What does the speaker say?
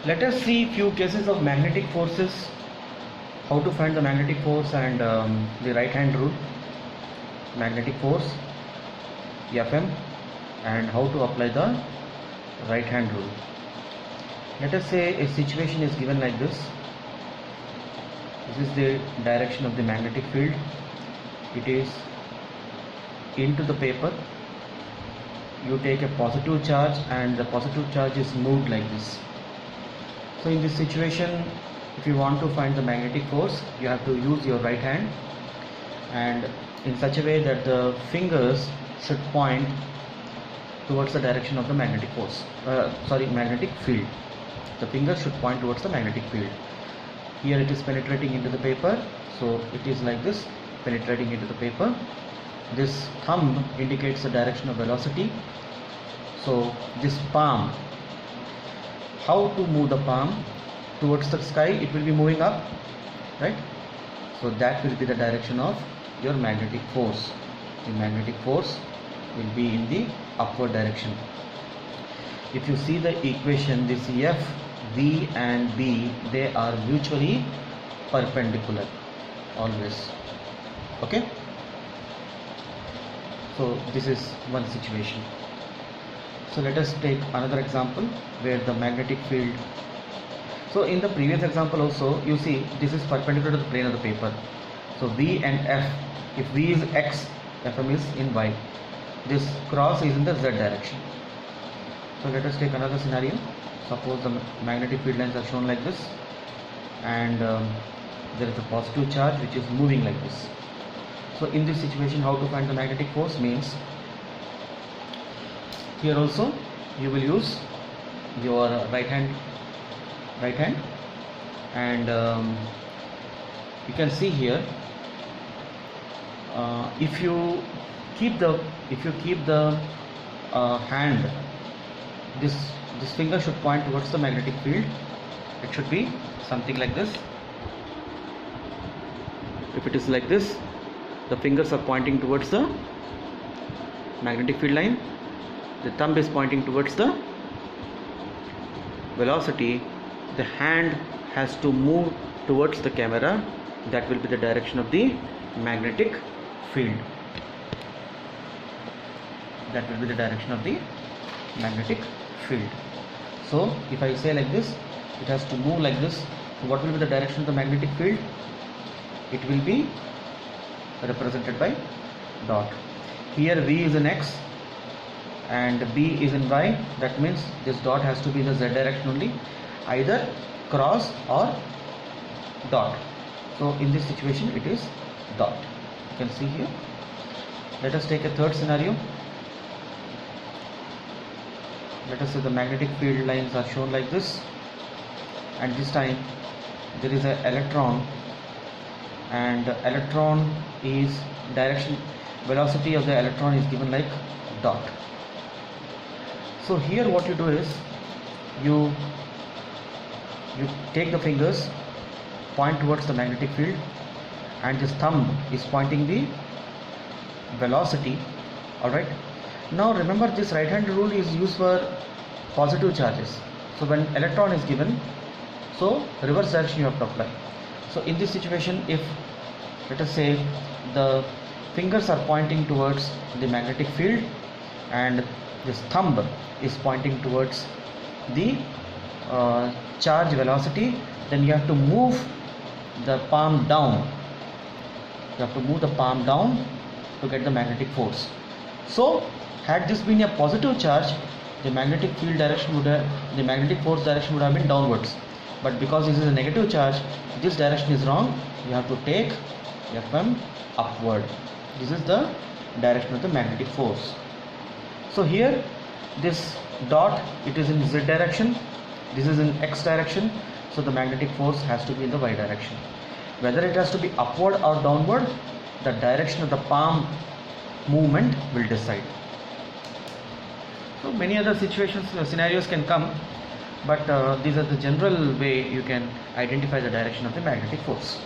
Let us see few cases of magnetic forces, how to find the magnetic force and the right hand rule, magnetic force, Fm, and how to apply the right hand rule. Let us say a situation is given like this. This is the direction of the magnetic field. It is into the paper. You take a positive charge and the positive charge is moved like this. So in this situation, if you want to find the magnetic force, you have to use your right hand and in such a way that the fingers should point towards the direction of the magnetic force, magnetic field. The fingers should point towards the magnetic field. Here it is penetrating into the paper, so it is like this, penetrating into the paper. This thumb indicates the direction of velocity. So this palm, how to move the palm towards the sky? It will be moving up, right? So that will be the direction of your magnetic force. The magnetic force will be in the upward direction. If you see the equation, this F, V and B, they are mutually perpendicular always. Okay, so this is one situation. So let us take another example where the magnetic field. So in the previous example also, you see this is perpendicular to the plane of the paper. So V and F, if V is X, Fm is in Y. This cross is in the Z direction. So let us take another scenario. Suppose the magnetic field lines are shown like this, and there is a positive charge which is moving like this. So in this situation, how to find the magnetic force means, here also you will use your right hand, and you can see here, if you keep the hand, this finger should point towards the magnetic field. It should be something like this. If it is like this, the fingers are pointing towards the magnetic field line. The thumb is pointing towards the velocity. The hand has to move towards the camera. That will be the direction of the magnetic field. That will be the direction of the magnetic field. So if I say like this, it has to move like this. So what will be the direction of the magnetic field? It will be represented by dot. Here V is in X and B is in Y. That means this dot has to be in the Z direction only, either cross or dot. So in this situation it is dot. You can see here. Let us take a third scenario. Let us say the magnetic field lines are shown like this, and this time there is an electron, and the electron is velocity of the electron is given like dot. So here what you do is you take the fingers, point towards the magnetic field, and this thumb is pointing the velocity. Alright, now remember, this right hand rule is used for positive charges. So when electron is given, so reverse direction you have to apply. So in this situation, if let us say the fingers are pointing towards the magnetic field and this thumb is pointing towards the charge velocity, then you have to move the palm down. You have to move the palm down to get the magnetic force. So had this been a positive charge, the magnetic field direction the magnetic force direction would have been downwards. But because this is a negative charge, this direction is wrong. You have to take Fm upward. This is the direction of the magnetic force. So here this dot, it is in Z direction, this is in X direction, so the magnetic force has to be in the Y direction. Whether it has to be upward or downward, the direction of the palm movement will decide. So many other scenarios can come, but these are the general way you can identify the direction of the magnetic force.